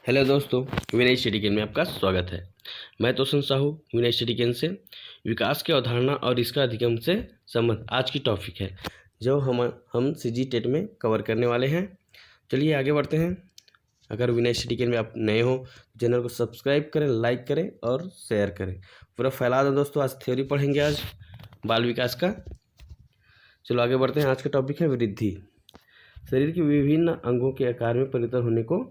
Hello दोस्तों, विनय study में आपका स्वागत है। मैं तोसन साहू विनय स्टडी से। विकास की अवधारणा और इसका अधिगम से संबंध आज की टॉपिक है जो हम सीजी टेट में कवर करने वाले हैं। चलिए आगे बढ़ते हैं। अगर विनय स्टडी में आप नए हो तो चैनल को सब्सक्राइब करें, लाइक करें और शेयर करें, पूरा फैला दें दोस्तों। आज थ्योरी पढ़ेंगे, आज बाल विकास का। चलो आगे बढ़ते हैं। आज का टॉपिक है वृद्धि। शरीर के विभिन्न अंगों के आकार में परिवर्तन होने को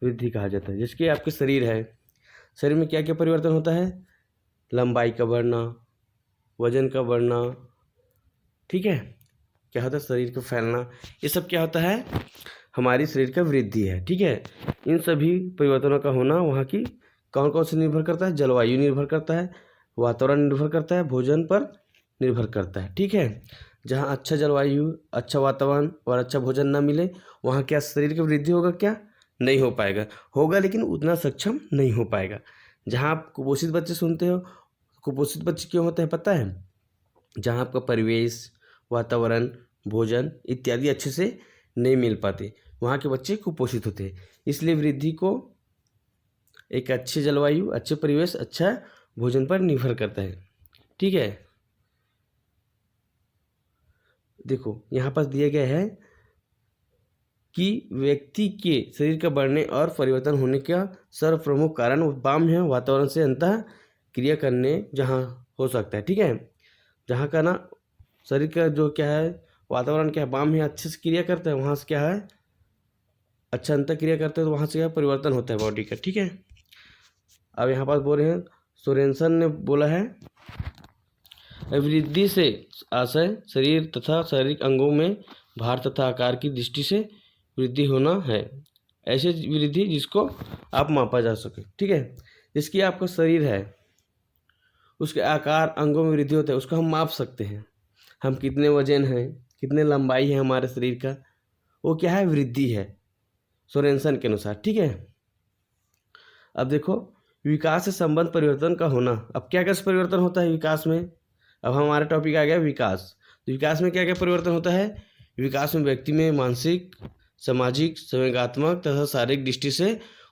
वृद्धि कहा जाता है। जिसके आपके शरीर है, शरीर में क्या क्या परिवर्तन होता है? लंबाई का बढ़ना, वजन का बढ़ना, ठीक है, क्या होता है शरीर का फैलना, ये सब क्या होता है? हमारी शरीर का वृद्धि है, ठीक है। इन सभी परिवर्तनों का होना वहाँ की कौन कौन से निर्भर करता है? जलवायु निर्भर करता है, वातावरण निर्भर करता है, भोजन पर निर्भर करता है, ठीक है। जहाँ अच्छा जलवायु, अच्छा वातावरण और अच्छा भोजन ना मिले, वहाँ क्या शरीर की वृद्धि होगा? क्या नहीं हो पाएगा, होगा लेकिन उतना सक्षम नहीं हो पाएगा। जहाँ आप कुपोषित बच्चे सुनते हो, कुपोषित बच्चे क्यों होते हैं पता है? जहाँ आपका परिवेश, वातावरण, भोजन इत्यादि अच्छे से नहीं मिल पाते, वहाँ के बच्चे कुपोषित होते हैं। इसलिए वृद्धि को एक अच्छे जलवायु, अच्छे परिवेश, अच्छा भोजन पर निर्भर करता है, ठीक है। देखो यहाँ पर दिया गया है कि व्यक्ति के शरीर का बढ़ने और परिवर्तन होने का सर्व प्रमुख कारण बाह्य है, वातावरण से अंतः क्रिया करने जहाँ हो सकता है, ठीक है। जहाँ का ना शरीर का जो क्या है, वातावरण क्या है, बाह्य है, अच्छे से क्रिया करता है, वहाँ से क्या है, अच्छा अंतः क्रिया करते हैं, तो वहाँ से क्या परिवर्तन होता है बॉडी का, ठीक है। अब यहाँ पर बोल रहे हैं, सोरेनसन ने बोला है, वृद्धि से आशय शरीर तथा शारीरिक अंगों में भार तथा आकार की दृष्टि से वृद्धि होना है। ऐसे वृद्धि जिसको आप मापा जा सके, ठीक है। जिसकी आपका शरीर है, उसके आकार अंगों में वृद्धि होता है, उसको हम माप सकते हैं। हम कितने वजन हैं, कितने लंबाई है हमारे शरीर का, वो क्या है? वृद्धि है सोरेनसन के अनुसार, ठीक है। अब देखो, विकास से संबंध परिवर्तन का होना। अब क्या क्या परिवर्तन होता है विकास में? अब हमारा टॉपिक आ गया विकास। तो विकास में क्या क्या परिवर्तन होता है? विकास में व्यक्ति में मानसिक, सामाजिक, संवेगात्मक तथा शारीरिक दृष्टि से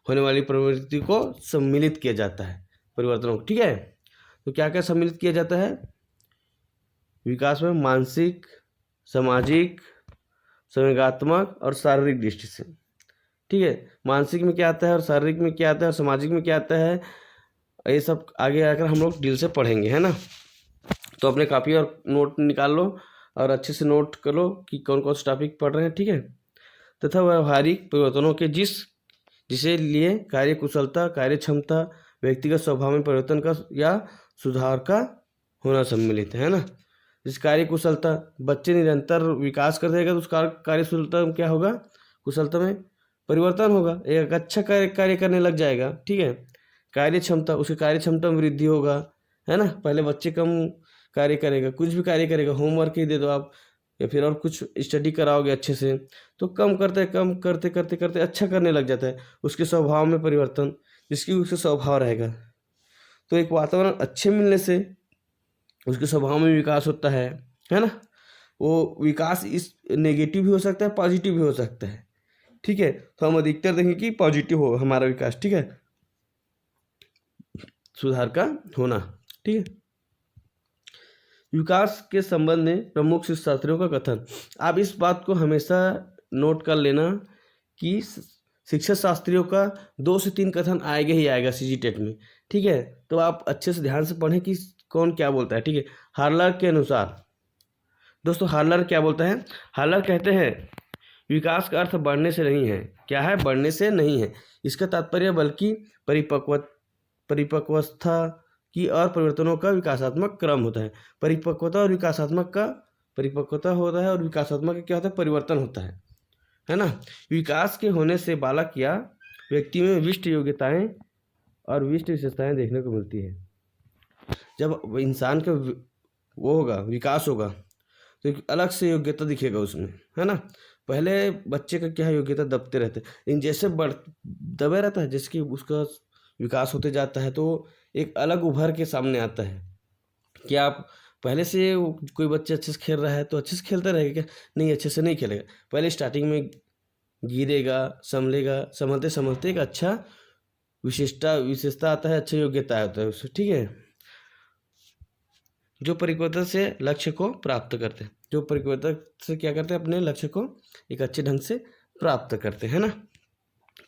होने वाली प्रवृत्ति को सम्मिलित किया जाता है, परिवर्तनों को, ठीक है। तो क्या क्या सम्मिलित किया जाता है विकास में? मानसिक, सामाजिक, संवेगात्मक और शारीरिक दृष्टि से, ठीक है। मानसिक में क्या आता है और शारीरिक में क्या आता है और सामाजिक में क्या आता है, ये सब आगे आकर हम लोग डिटेल से पढ़ेंगे, है ना। तो अपने कॉपी और नोट निकाल लो और अच्छे से नोट कर लो कि कौन कौन सा टॉपिक पढ़ रहे हैं, ठीक है। तथा व्यवहारिक परिवर्तनों के जिसे लिए कार्य कुशलता, कार्य क्षमता, व्यक्तिगत स्वभाव में परिवर्तन का या सुधार का होना सम्मिलित है ना। जिस कार्य कुशलता, बच्चे निरंतर विकास कर रहेगा तो उस कार्य कुशलता में क्या होगा? कुशलता में परिवर्तन होगा, एक अच्छा कार्य करने लग जाएगा, ठीक है। कार्य क्षमता, उसकी कार्य क्षमता में वृद्धि होगा, है ना। पहले बच्चे कम कार्य करेगा, कुछ भी कार्य करेगा, होमवर्क ही दे दो आप या फिर और कुछ स्टडी कराओगे अच्छे से, तो कम करते करते अच्छा करने लग जाता है। उसके स्वभाव में परिवर्तन, जिसकी उसका स्वभाव रहेगा, तो एक वातावरण अच्छे मिलने से उसके स्वभाव में विकास होता है ना। वो विकास इस नेगेटिव भी हो सकता है, पॉजिटिव भी हो सकता है, ठीक है। तो हम अधिकतर देखेंगे कि पॉजिटिव हो हमारा विकास, ठीक है, सुधार का होना, ठीक है। विकास के संबंध में प्रमुख शिक्षाशास्त्रियों का कथन। आप इस बात को हमेशा नोट कर लेना कि शिक्षा शास्त्रियों का 2 से 3 कथन आएगा ही आएगा सीजी टेट में, ठीक है। तो आप अच्छे से ध्यान से पढ़ें कि कौन क्या बोलता है, ठीक है। हार्लर के अनुसार, दोस्तों हार्लर क्या बोलता है? हार्लर कहते हैं विकास का अर्थ बढ़ने से नहीं है। क्या है? बढ़ने से नहीं है। इसका तात्पर्य बल्कि परिपक्वता की और परिवर्तनों का विकासात्मक क्रम होता है। परिपक्वता और विकासात्मक का, परिपक्वता होता है और विकासात्मक का क्या होता है? परिवर्तन होता है ना। विकास के होने से बालक या व्यक्ति में विशिष्ट योग्यताएं और विशिष्ट विशेषताएं देखने को मिलती है। जब इंसान का वो होगा, विकास होगा, तो एक अलग से योग्यता दिखेगा उसमें, है ना। पहले बच्चे का क्या योग्यता दबते रहते, लेकिन जैसे दबे रहता है, जैसे कि उसका विकास होते जाता है, तो एक अलग उभर के सामने आता है। क्या आप पहले से कोई बच्चे अच्छे से खेल रहा है तो अच्छे से खेलता रहेगा क्या? नहीं, अच्छे से नहीं खेलेगा। पहले स्टार्टिंग में गिरेगा, संभलेगा, संभलते संभलते एक अच्छा विशेषता आता है, अच्छा योग्यता आता है उससे, ठीक है। जो परिपक्वता से लक्ष्य को प्राप्त करते हैं, जो परिपक्वता से क्या करते हैं, अपने लक्ष्य को एक अच्छे ढंग से प्राप्त करते हैं ना।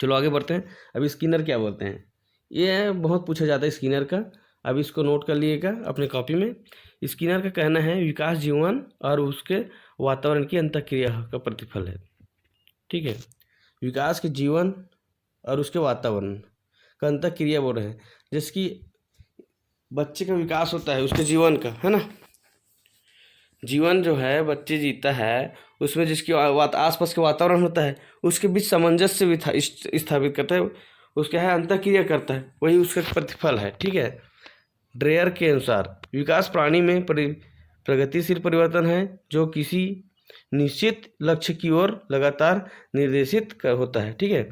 चलो आगे बढ़ते हैं। अब स्किनर क्या बोलते हैं, ये बहुत पूछा जाता है स्किनर का। अब इसको नोट कर लिएगा अपने कॉपी में। स्किनर का कहना है विकास जीवन और उसके वातावरण की अंतःक्रिया का प्रतिफल है, ठीक है। विकास के जीवन और उसके वातावरण का अंतःक्रिया बोल रहे हैं, जैसे कि बच्चे का विकास होता है उसके जीवन का, है ना। जीवन जो है बच्चे जीता है उसमें जिसकी आसपास के वातावरण होता है उसके बीच सामंजस्य भी स्थापित करता है, उसका है अंतःक्रिया करता है, वही उसका प्रतिफल है, ठीक है। ड्रेयर के अनुसार विकास प्राणी में प्रगतिशील परिवर्तन है जो किसी निश्चित लक्ष्य की ओर लगातार निर्देशित होता है, ठीक है।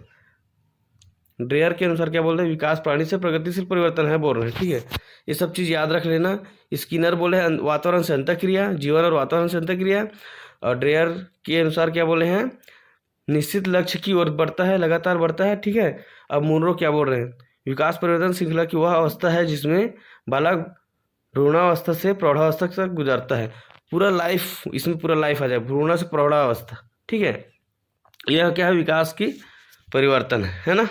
ड्रेयर के अनुसार क्या बोल रहे हैं, विकास प्राणी से प्रगतिशील परिवर्तन है बोल रहे हैं, ठीक है। ये सब चीज़ याद रख लेना। स्किनर बोले हैं वातावरण से अंतःक्रिया, जीवन और वातावरण से अंतःक्रिया, और ड्रेयर के अनुसार क्या बोले हैं, निश्चित लक्ष्य की ओर बढ़ता है, लगातार बढ़ता है, ठीक है। अब मुनरो क्या बोल रहे हैं, विकास परिवर्तन श्रृंखला की वह अवस्था है जिसमें बालक भ्रूणावस्था से प्रौढ़ावस्था तक गुजरता है। पूरा लाइफ, इसमें पूरा लाइफ आ जाए, भ्रूण से प्रौढ़ावस्था, ठीक है। यह क्या है, विकास की परिवर्तन है ना।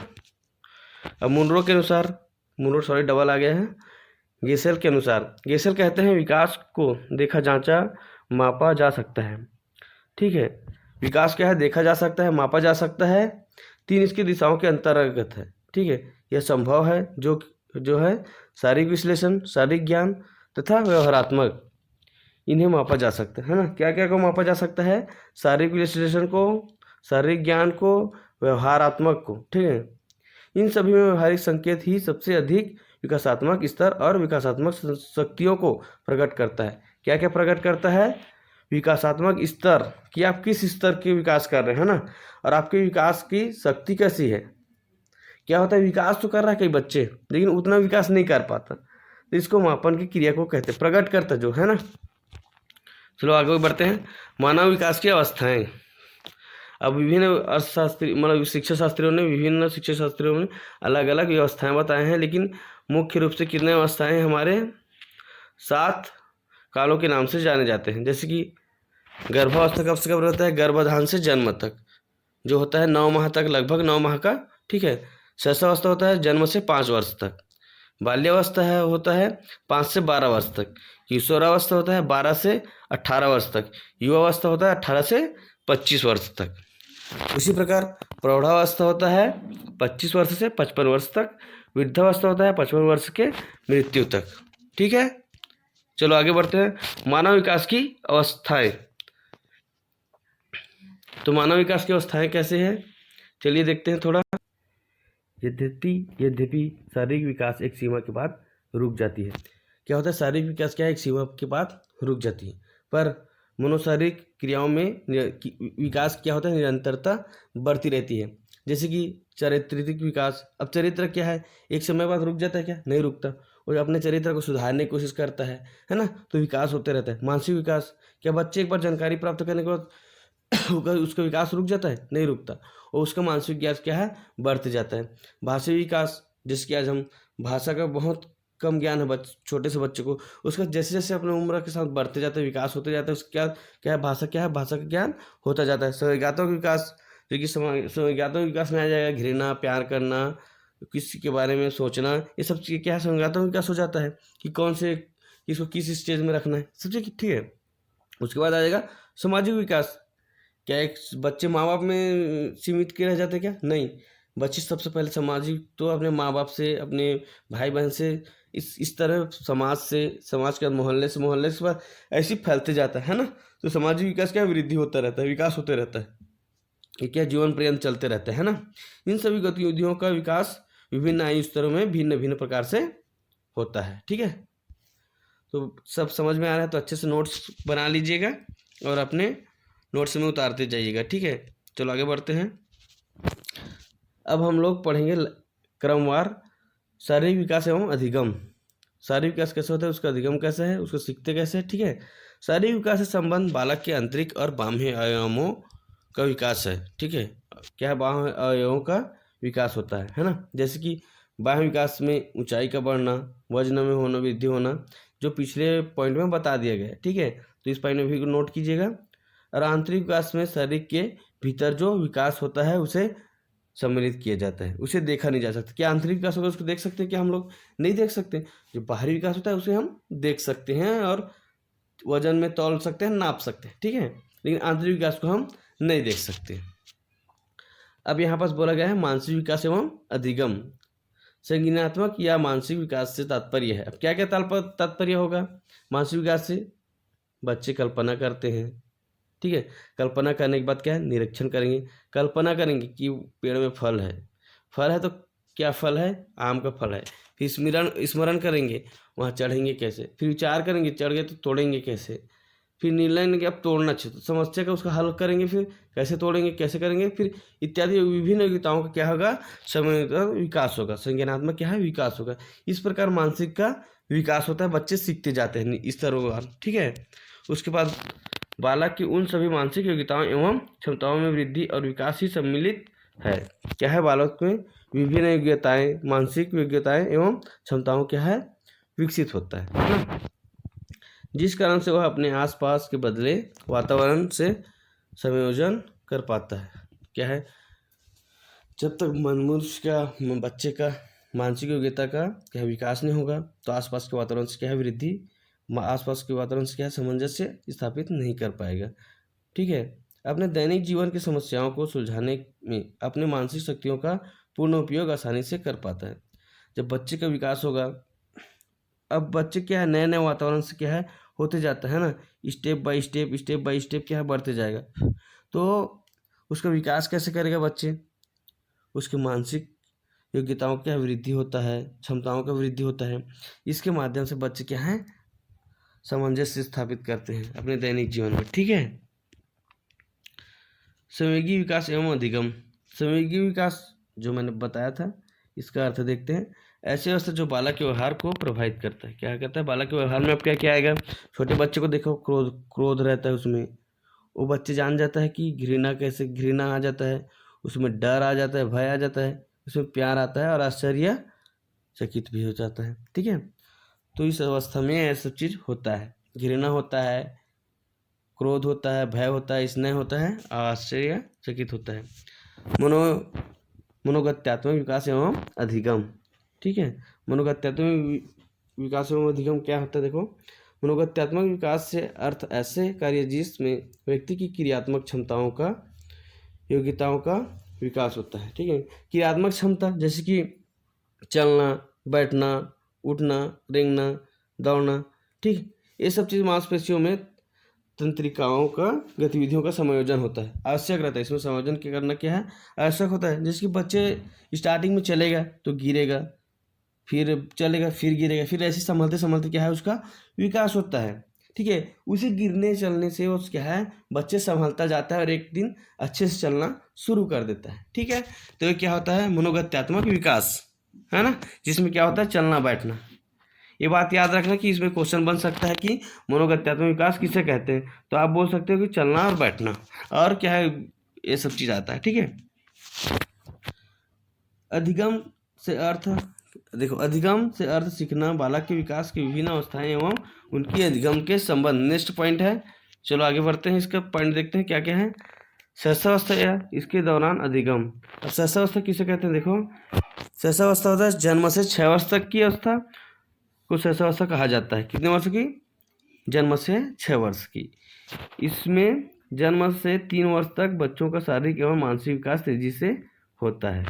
अब मुनरो के अनुसार, डबल आ गया है। गेसेल के अनुसार, गेसेल कहते हैं विकास को देखा, जांचा, मापा जा सकता है, ठीक है। विकास क्या है, देखा जा सकता है, मापा जा सकता है, 3 इसकी दिशाओं के अंतर्गत है, ठीक है। यह संभव है जो है शारीरिक विश्लेषण, शारीरिक ज्ञान तथा व्यवहारात्मक, इन्हें मापा जा सकता है ना। क्या क्या को मापा जा सकता है, शारीरिक विश्लेषण को, शारीरिक ज्ञान को, व्यवहारात्मक को, ठीक है। इन सभी में व्यवहारिक संकेत ही सबसे अधिक विकासात्मक स्तर और विकासात्मक शक्तियों को प्रकट करता है। क्या क्या प्रकट करता है, विकासात्मक स्तर कि आप किस स्तर के विकास कर रहे हैं ना, और आपके विकास की शक्ति कैसी है। क्या होता है, विकास तो कर रहा है कई बच्चे लेकिन उतना विकास नहीं कर पाता, तो इसको मापन की क्रिया को कहते हैं, प्रकट करता जो है ना। चलो आगे बढ़ते हैं। मानव विकास की अवस्थाएं। अब विभिन्न अर्थशास्त्री मतलब शिक्षा शास्त्रियों ने, विभिन्न शिक्षा शास्त्रियों ने अलग अलग व्यवस्थाएं बताए हैं, लेकिन मुख्य रूप से कितने अवस्थाएं हमारे 7 कालों के नाम से जाने जाते हैं। जैसे कि गर्भावस्था कब से कब रहता है, गर्भाधान से जन्म तक जो होता है 9 माह तक, लगभग 9 माह का, ठीक है। शैशवावस्था होता है जन्म से 5 वर्ष तक। बाल्यावस्था है होता है 5 से 12 वर्ष तक। किशोरावस्था होता है 12 से 18 वर्ष तक। युवावस्था होता है 18 से 25 वर्ष तक। उसी प्रकार प्रौढ़ावस्था होता है 25 वर्ष से 55 वर्ष तक। वृद्धावस्था होता है 55 वर्ष के मृत्यु तक, ठीक है। चलो आगे बढ़ते हैं। मानव विकास की अवस्थाएं। तो मानव विकास की अवस्थाएं कैसे हैं, चलिए देखते हैं थोड़ा। यद्यपि शारीरिक विकास एक सीमा के बाद रुक जाती है। क्या होता है, शारीरिक विकास क्या है, एक सीमा के बाद रुक जाती है, पर मनोशारीरिक क्रियाओं में विकास क्या होता है, निरंतरता बढ़ती रहती है। जैसे कि चारित्रिक विकास। अब चरित्र क्या है, एक समय बाद रुक जाता है क्या, नहीं रुकता, और अपने चरित्र को सुधारने की कोशिश करता है ना, तो विकास होते रहता है। मानसिक विकास, क्या बच्चे एक बार जानकारी प्राप्त करने के बाद उसका विकास रुक जाता है, नहीं रुकता, और उसका मानसिक विकास क्या है, बढ़ते जाता है। भाषाई विकास, जैसे कि आज हम भाषा का बहुत कम ज्ञान है छोटे से बच्चे को, उसका जैसे जैसे अपने उम्र के साथ बढ़ते जाता है, विकास होते जाता है, उसका क्या है, भाषा क्या है, भाषा का ज्ञान होता जाता है। संज्ञातों का विकास, जो कि संज्ञातों के विकास में आ जाएगा, घृणा, प्यार करना, किसी के बारे में सोचना, ये सब चीज़ क्या है, संज्ञातों का विकास हो जाता है कि कौन से किसको किस स्टेज में रखना है, सब चीज़ ठीक है। उसके बाद आ जाएगा सामाजिक विकास। क्या एक बच्चे माँ बाप में सीमित के रह जाते क्या, नहीं, बच्चे सबसे पहले सामाजिक तो अपने माँ बाप से, अपने भाई बहन से, इस तरह समाज से, समाज के मोहल्ले से बाद ऐसे फैलते जाता है ना। तो सामाजिक विकास क्या, वृद्धि होता रहता है, विकास होते रहता है, ये क्या जीवन पर्यंत चलते रहते हैं ना। इन सभी गतिविधियों का विकास विभिन्न आयु स्तरों में भिन्न भिन्न प्रकार से होता है, ठीक है। तो सब समझ में आ रहा है, तो अच्छे से नोट्स बना लीजिएगा और अपने नोट्स में उतारते जाइएगा, ठीक है। चलो आगे बढ़ते हैं। अब हम लोग पढ़ेंगे क्रमवार शारीरिक विकास एवं अधिगम। शारीरिक विकास कैसे होता है, उसका अधिगम कैसे है, उसको सीखते कैसे है, ठीक है। शारीरिक विकास से संबंध बालक के आंतरिक और बाह्य आयामों का विकास है, ठीक है, क्या है, बाह्य अवयवों का विकास होता है ना। जैसे कि बाह्य विकास में ऊंचाई का बढ़ना, वजन में होना, वृद्धि होना, जो पिछले पॉइंट में बता दिया गया है, ठीक है। तो इस पॉइंट में भी नोट कीजिएगा। और आंतरिक विकास में शरीर के भीतर जो विकास होता है उसे सम्मिलित किया जाता है, उसे देखा नहीं जा सकता। क्या आंतरिक विकास होगा उसको देख सकते हैं क्या हम लोग? नहीं देख सकते। जो बाहरी विकास होता है उसे हम देख सकते हैं और वजन में तौल सकते हैं, नाप सकते हैं, ठीक है। लेकिन आंतरिक विकास को हम नहीं देख सकते। अब यहाँ पास बोला गया है मानसिक विकास एवं अधिगम। संज्ञानात्मक या मानसिक विकास से तात्पर्य है। अब क्या क्या तात्पर्य होगा मानसिक विकास से? बच्चे कल्पना करते हैं, ठीक है। कल्पना करने के बाद क्या है, निरीक्षण करेंगे। कल्पना करेंगे कि पेड़ में फल है तो क्या फल है, आम का फल है। फिर स्मरण करेंगे, वहाँ चढ़ेंगे कैसे। फिर विचार करेंगे, चढ़ गए तो तोड़ेंगे कैसे। फिर निर्णय लेंगे अब तोड़ना चाहिए, तो समस्या का उसका हल करेंगे, फिर कैसे तोड़ेंगे, कैसे करेंगे, फिर इत्यादि विभिन्न योग्यताओं का क्या होगा, समय का विकास होगा। संज्ञानात्मक क्या है, विकास होगा। इस प्रकार मानसिक का विकास होता है, बच्चे सीखते जाते हैं इस तरह, ठीक है। उसके बाद बालक की उन सभी मानसिक योग्यताओं एवं क्षमताओं में वृद्धि और विकास ही सम्मिलित है। क्या है, बालक में विभिन्न योग्यताएं, मानसिक योग्यताएं एवं क्षमताओं क्या है, विकसित होता है ना। जिस कारण से वह अपने आसपास के बदले वातावरण से संयोजन कर पाता है। क्या है, जब तक मनुष्य का, बच्चे का मानसिक योग्यता का क्या विकास नहीं होगा तो आसपास के वातावरण से क्या है, वृद्धि, आसपास के वातावरण से क्या है, सामंजस्य स्थापित नहीं कर पाएगा, ठीक है। अपने दैनिक जीवन की समस्याओं को सुलझाने में अपने मानसिक शक्तियों का पूर्ण उपयोग आसानी से कर पाता है। जब बच्चे का विकास होगा, अब बच्चे क्या है, नए नए वातावरण से क्या है, होते जाता है ना, स्टेप बाय स्टेप क्या है, बढ़ते जाएगा। तो उसका विकास कैसे करेगा बच्चे? उसके मानसिक योग्यताओं का वृद्धि होता है, क्षमताओं का वृद्धि होता है। इसके माध्यम से बच्चे क्या है, सामंजस्य स्थापित करते हैं अपने दैनिक जीवन में, ठीक है। संवेगी विकास एवं अधिगम। संवेगी विकास जो मैंने बताया था, इसका अर्थ देखते हैं। ऐसे अवस्था जो बालक के व्यवहार को प्रभावित करता है। क्या करता है, बालक के व्यवहार में अब क्या क्या आएगा? छोटे बच्चे को देखो, क्रोध रहता है उसमें, वो बच्चे जान जाता है कि घृणा आ जाता है, उसमें डर आ जाता है, भय आ जाता है, उसमें प्यार आता है और आश्चर्यचकित भी हो जाता है, ठीक है। तो इस अवस्था में ऐसा चीज होता है, घृणा होता है, क्रोध होता है, भय होता है, स्नेह होता है, आश्चर्यचकित होता है। मनोगत्यात्मक विकास एवं अधिगम, ठीक है। मनोगत्यात्मक विकास एवं अधिगम क्या होता है, देखो। मनोगत्यात्मक विकास से अर्थ ऐसे कार्य जिसमें व्यक्ति की क्रियात्मक क्षमताओं का, योग्यताओं का विकास होता है, ठीक है। क्रियात्मक क्षमता जैसे कि चलना, बैठना, उठना, रेंगना, दौड़ना, ठीक। ये सब चीज़ मांसपेशियों में तंत्रिकाओं का गतिविधियों का समायोजन होता है, आवश्यक रहता है। इसमें समायोजन क्या करना क्या है, आवश्यक होता है। जैसे कि बच्चे स्टार्टिंग में चलेगा तो गिरेगा, फिर चलेगा, फिर गिरेगा, फिर ऐसे संभलते संभलते क्या है, उसका विकास होता है, ठीक है। उसे गिरने चलने से वो क्या है, बच्चे संभलता जाता है और एक दिन अच्छे से चलना शुरू कर देता है, ठीक है। तो ये क्या होता है, मनोगत्यात्मक विकास, है ना, जिसमें क्या होता है, चलना बैठना। ये बात याद रखना कि इसमें क्वेश्चन बन सकता है कि मनोगत्यात्मक विकास किसे कहते हैं, तो आप बोल सकते हो कि चलना और बैठना, और क्या है, ये सब चीज़ आता है, ठीक है। अधिगम से अर्थ, देखो, अधिगम से अर्थ सीखना, बालक के विकास की विभिन्न अवस्थाएं एवं उनकी अधिगम के संबंध। नेक्स्ट पॉइंट है, चलो आगे बढ़ते हैं, इसका पॉइंट देखते हैं क्या क्या है। शैशवावस्था या इसके दौरान अधिगम। अब शैशवावस्था किसे कहते हैं, देखो। शैशवावस्था होता है जन्म से 6 वर्ष तक की अवस्था को शैशवावस्था कहा जाता है। कितने वर्ष की? जन्म से 6 वर्ष की। इसमें जन्म से 3 वर्ष तक बच्चों का शारीरिक एवं मानसिक विकास तेजी से होता है।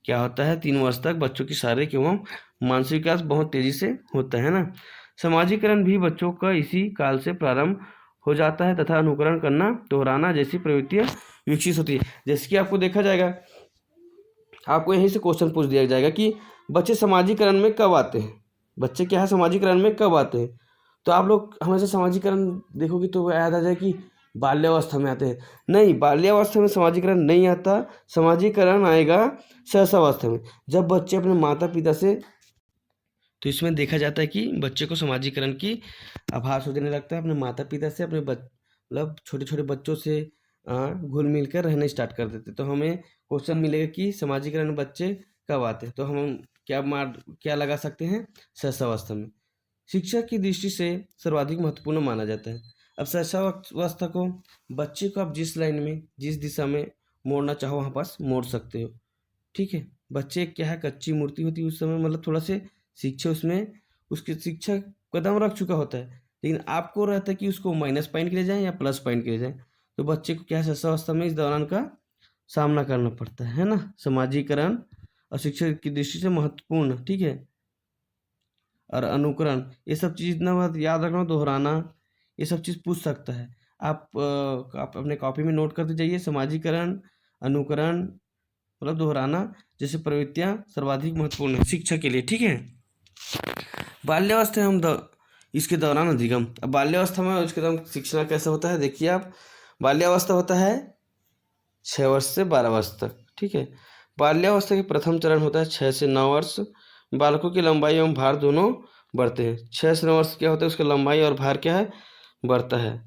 क्या होता है, 3 वर्ष तक बच्चों की शारीरिक एवं मानसिक विकास बहुत तेजी से होता है ना। समाजीकरण भी बच्चों का इसी काल से प्रारंभ हो जाता है तथा अनुकरण करना, दोहराना जैसी प्रवृत्तियां विकसित होती है। जैसे कि आपको देखा जाएगा, आपको यहीं से क्वेश्चन पूछ दिया जाएगा कि बच्चे समाजीकरण में कब आते हैं, बच्चे क्या है, समाजीकरण में कब आते हैं। तो आप लोग हमेशा समाजीकरण देखोगे तो याद आ जाए कि बाल्यावस्था में आते हैं। नहीं, बाल्यावस्था में समाजीकरण नहीं आता, समाजीकरण आएगा शैशवावस्था में, जब बच्चे अपने माता पिता से, तो इसमें देखा जाता है कि बच्चे को समाजीकरण की आभास होने लगता है अपने माता पिता से, अपने मतलब छोटे छोटे बच्चों से, घुल मिल कर रहना स्टार्ट कर देते। तो हमें क्वेश्चन मिलेगा कि समाजीकरण बच्चे कब आते हैं, तो हम क्या लगा सकते हैं, शैशवावस्था में। शिक्षा की दृष्टि से सर्वाधिक महत्वपूर्ण माना जाता है। अब शैशवावस्था को बच्चे को आप जिस लाइन में, जिस दिशा में मोड़ना चाहो वहाँ पास मोड़ सकते हो, ठीक है। बच्चे क्या है, कच्ची मूर्ति होती है उस समय, मतलब थोड़ा से शिक्षा उसमें, उसकी शिक्षा कदम रख चुका होता है, लेकिन आपको रहता है कि उसको माइनस पॉइंट के लिए जाए या प्लस पॉइंट के लिए जाए। तो बच्चे को क्या है, शैशवावस्था में इस दौरान का सामना करना पड़ता है ना। समाजीकरण और शिक्षा की दृष्टि से महत्वपूर्ण, ठीक है, और अनुकरण, ये सब चीज़ इतना बात याद रखना, दोहराना, ये सब चीज़ पूछ सकता है। आप अपने कॉपी में नोट करते जाइए। समाजीकरण, अनुकरण मतलब दोहराना जैसे प्रवृत्तियाँ सर्वाधिक महत्वपूर्ण है शिक्षा के लिए, ठीक है। बाल्यावस्था इसके दौरान अधिगम। अब बाल्यावस्था में उसके दौरान शिक्षा कैसा होता है, देखिए आप। बाल्यावस्था होता है 6 वर्ष से 12 वर्ष तक, ठीक है। बाल्यावस्था के प्रथम चरण होता है 6 से 9 वर्ष। बालकों की लंबाई एवं भार दोनों बढ़ते हैं। 6 से 9 वर्ष क्या होता है, उसका लंबाई और भार क्या है, बढ़ता है,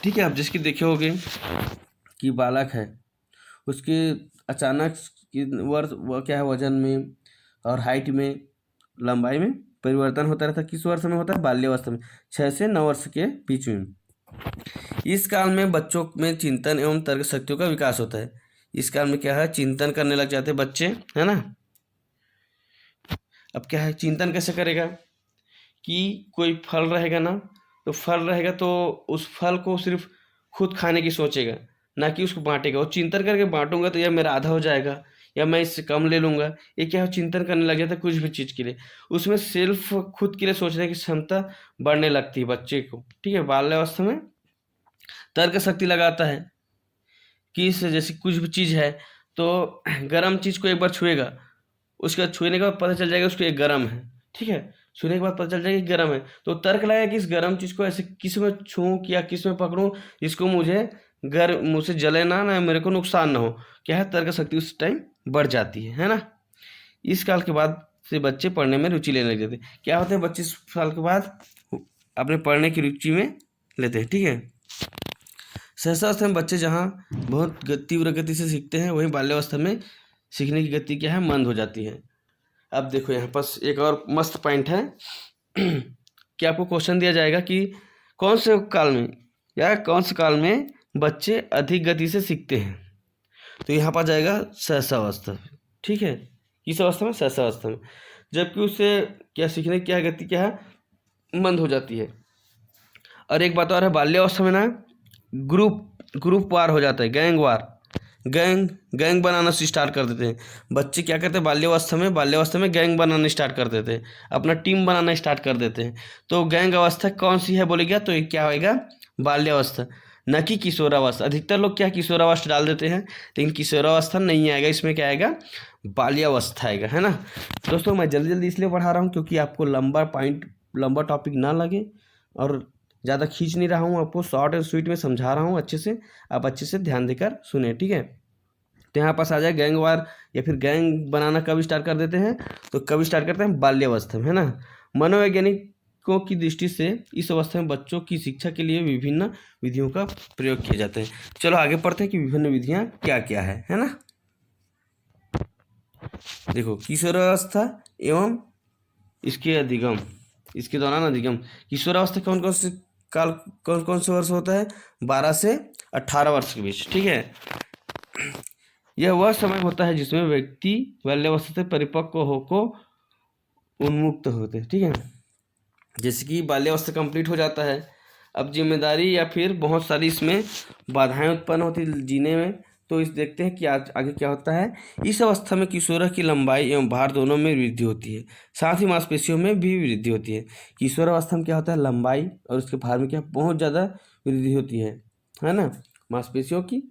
ठीक है। आप जिसकी देखे होगे कि बालक है, उसके अचानक क्या है, वजन में और हाइट में, लंबाई में परिवर्तन होता रहता है। किस वर्ष में होता है, बाल्यावस्था में, 6 से 9 वर्ष के बीच में। इस काल में बच्चों में चिंतन एवं तर्क शक्तियों का विकास होता है। इस काल में क्या है, चिंतन करने लग जाते हैं बच्चे, है ना। अब क्या है, चिंतन कैसे करेगा कि कोई फल रहेगा ना, तो फल रहेगा तो उस फल को सिर्फ खुद खाने की सोचेगा, ना कि उसको बांटेगा। और चिंतन करके बांटूंगा तो यह मेरा आधा हो जाएगा या मैं इससे कम ले लूँगा। ये क्या है, चिंतन करने लग जाता है कुछ भी चीज़ के लिए। उसमें सेल्फ खुद के लिए सोचने की क्षमता बढ़ने लगती है बच्चे को, ठीक है। बाल्यावस्था में तर्क शक्ति लगाता है कि इस जैसे कुछ भी चीज़ है तो गर्म चीज़ को एक बार छुएगा, उसके बाद छूने के बाद पता चल जाएगा उसको ये गर्म है, ठीक है। छूने के बाद पता चल जाएगा कि गर्म है, तो तर्क लगाएगा कि इस गर्म चीज़ को ऐसे किस में छूँ या किस में पकड़ूँ जिसको मुझे मुझसे जले ना मेरे को नुकसान ना हो। क्या है, तर्क शक्ति उस टाइम बढ़ जाती है ना। इस काल के बाद से बच्चे पढ़ने में रुचि लेने लग जाते हैं। क्या होते हैं, 25 साल के बाद अपने पढ़ने की रुचि में लेते हैं, ठीक है। सहसावस्था में बच्चे जहाँ बहुत तीव्र गति से सीखते हैं, वहीं बाल्यावस्था में सीखने की गति क्या है, मंद हो जाती है। अब देखो यहाँ पास एक और मस्त पॉइंट है कि आपको क्वेश्चन दिया जाएगा कि कौन से काल में या कौन से काल में बच्चे अधिक गति से सीखते हैं, तो यहाँ पर जाएगा सहसावस्था, ठीक है। किस अवस्था में, सहसावस्था में, जबकि उससे क्या सीखने की क्या गति क्या है, मंद हो जाती है। और एक बात और है, बाल्यावस्था में ना ग्रुप वार हो जाता है, गैंग बनाना स्टार्ट कर देते हैं बच्चे। क्या करते हैं, बाल्यावस्था में गैंग बनाना स्टार्ट कर देते हैं, अपना टीम बनाना स्टार्ट कर देते हैं। तो गैंग अवस्था कौन सी है बोलेगा, तो ये क्या होएगा, बाल्यावस्था, न कि किशोरावस्था। अधिकतर लोग क्या किशोरावस्था डाल देते हैं, लेकिन किशोरावस्था नहीं आएगा, इसमें क्या आएगा, बाल्यावस्था आएगा, है ना। दोस्तों मैं जल्दी जल्दी इसलिए पढ़ा रहा हूँ क्योंकि आपको लंबा टॉपिक ना लगे, और ज़्यादा खींच नहीं रहा हूँ, आपको शॉर्ट एंड स्वीट में समझा रहा हूँ अच्छे से। आप अच्छे से ध्यान देकर सुने, ठीक है। तो यहाँ पास आ जाए गैंग वार या फिर गैंग बनाना कब स्टार्ट कर देते हैं, तो कब स्टार्ट करते हैं, बाल्यावस्था में, है ना। मनोवैज्ञानिकों की दृष्टि से इस अवस्था में बच्चों की शिक्षा के लिए विभिन्न विधियों का प्रयोग किए जाते हैं। चलो आगे पढ़ते हैं कि विभिन्न विधियाँ क्या क्या है ना। देखो, किशोरावस्था एवं इसके अधिगम, इसके दौरान अधिगम। किशोरावस्था कौन कौन से वर्ष होता है, 12 से 18 वर्ष के बीच, ठीक है। यह वह समय होता है जिसमें व्यक्ति बाल्यावस्था से परिपक्व होकर उन्मुक्त होते हैं, ठीक है। जैसे कि बाल्यावस्था कंप्लीट हो जाता है, अब जिम्मेदारी या फिर बहुत सारी इसमें बाधाएं उत्पन्न होती जीने में। तो इस देखते हैं कि आज आगे क्या होता है। इस अवस्था में किशोर की लंबाई एवं भार दोनों में वृद्धि होती है, साथ ही मांसपेशियों में भी वृद्धि होती है। किशोर अवस्था में क्या होता है, लंबाई और उसके भार में क्या बहुत ज़्यादा वृद्धि होती है ना, मांसपेशियों की।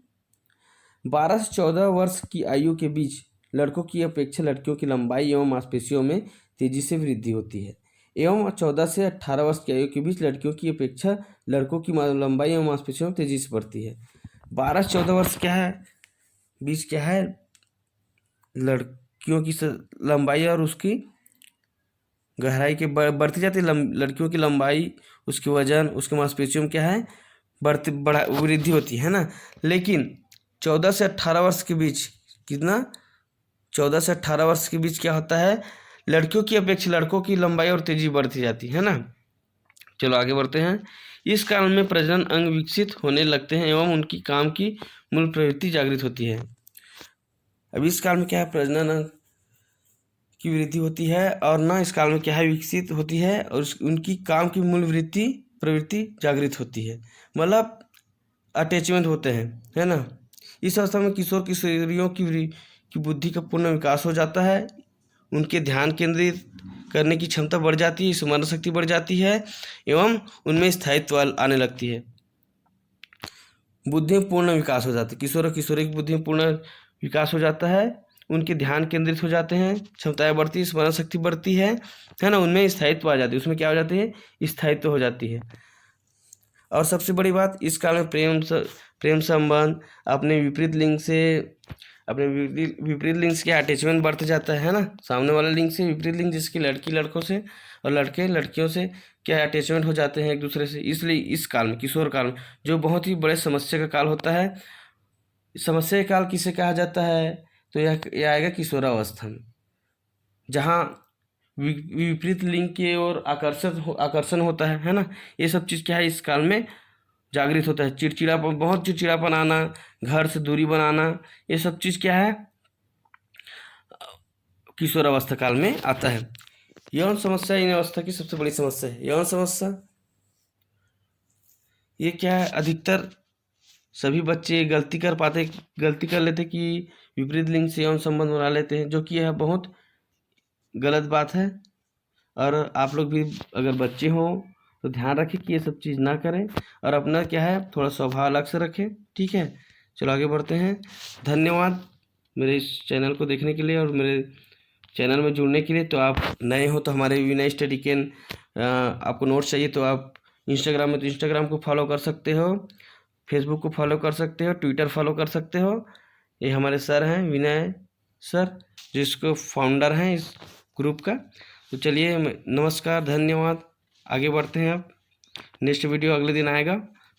12 से 14 वर्ष की आयु के बीच लड़कों की अपेक्षा लड़कियों की लंबाई एवं मांसपेशियों में तेजी से वृद्धि होती है, एवं 14 से 18 वर्ष की आयु के बीच लड़कियों की अपेक्षा लड़कों की लंबाई एवं मांसपेशियों में तेजी से बढ़ती है। 12 से 14 वर्ष क्या है, बीच क्या है, लड़कियों की लंबाई और उसकी गहराई के बढ़ती जाती है। लड़कियों की लंबाई, उसकी वजन, उसके मांसपेशियों में क्या है, वृद्धि होती है ना। लेकिन 14 से 18 वर्ष के बीच कितना, 14 से 18 वर्ष के बीच क्या होता है, लड़कियों की अपेक्षा लड़कों की लंबाई और तेजी बढ़ती जाती है ना। चलो आगे बढ़ते हैं। इस काल में प्रजनन अंग विकसित होने लगते हैं एवं उनकी काम की मूल प्रवृत्ति जागृत होती है। अब इस काल में क्या है, प्रजनन अंग की वृद्धि होती है और ना इस काल में क्या है, विकसित होती है और उनकी काम की मूल प्रवृत्ति जागृत होती है, मतलब अटैचमेंट होते हैं, है ना। इस अवस्था में किशोर किशोरियों की बुद्धि का पूर्ण विकास हो जाता है, उनके ध्यान केंद्रित करने की क्षमता बढ़ जाती है, स्मरण शक्ति बढ़ जाती है एवं उनमें स्थायित्व आने लगती है। बुद्धि में पूर्ण विकास हो जाता है, किशोर और किशोरी की बुद्धि में पूर्ण विकास हो जाता है, उनके ध्यान केंद्रित हो जाते हैं, क्षमताएं बढ़ती है, स्मरण शक्ति बढ़ती है ना, उनमें स्थायित्व आ जाती है, उसमें क्या हो जाती है, स्थायित्व हो जाती है। और सबसे बड़ी बात, इस काल में प्रेम संबंध अपने विपरीत लिंग से अटैचमेंट बढ़ते जाता है ना, सामने वाले लिंग से विपरीत लिंग, जिसकी लड़की लड़कों से और लड़के लड़कियों से क्या अटैचमेंट हो जाते हैं एक दूसरे से। इसलिए इस काल में, किशोर काल में, जो बहुत ही बड़े समस्या का काल होता है, समस्या का काल किसे कहा जाता है, तो यह आएगा किशोरावस्था में, जहाँ विपरीत लिंग की ओर आकर्षण होता है ना। ये सब चीज़ क्या है, इस काल में जागृत होता है। बहुत चिड़चिड़ापन आना, घर से दूरी बनाना, ये सब चीज़ क्या है, किशोरावस्था काल में आता है। यौन समस्या इन अवस्था की सबसे बड़ी समस्या है। यौन समस्या ये क्या है, अधिकतर सभी बच्चे गलती कर लेते कि विपरीत लिंग से यौन संबंध बना लेते हैं, जो कि यह बहुत गलत बात है। और आप लोग भी अगर बच्चे हों तो ध्यान रखें कि ये सब चीज़ ना करें और अपना क्या है, थोड़ा स्वभाव अलग से रखें, ठीक है। चलो आगे बढ़ते हैं। धन्यवाद मेरे इस चैनल को देखने के लिए और मेरे चैनल में जुड़ने के लिए। तो आप नए हो तो हमारे विनय स्टडी कैन आपको नोट्स चाहिए तो आप इंस्टाग्राम में, तो इंस्टाग्राम को फॉलो कर सकते हो, फेसबुक को फॉलो कर सकते हो, ट्विटर फॉलो कर सकते हो। ये हमारे सर हैं, विनय सर, जिसको फाउंडर हैं इस ग्रुप का। तो चलिए, नमस्कार, धन्यवाद। आगे बढ़ते हैं अब, नेक्स्ट वीडियो अगले दिन आएगा।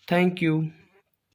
Thank you.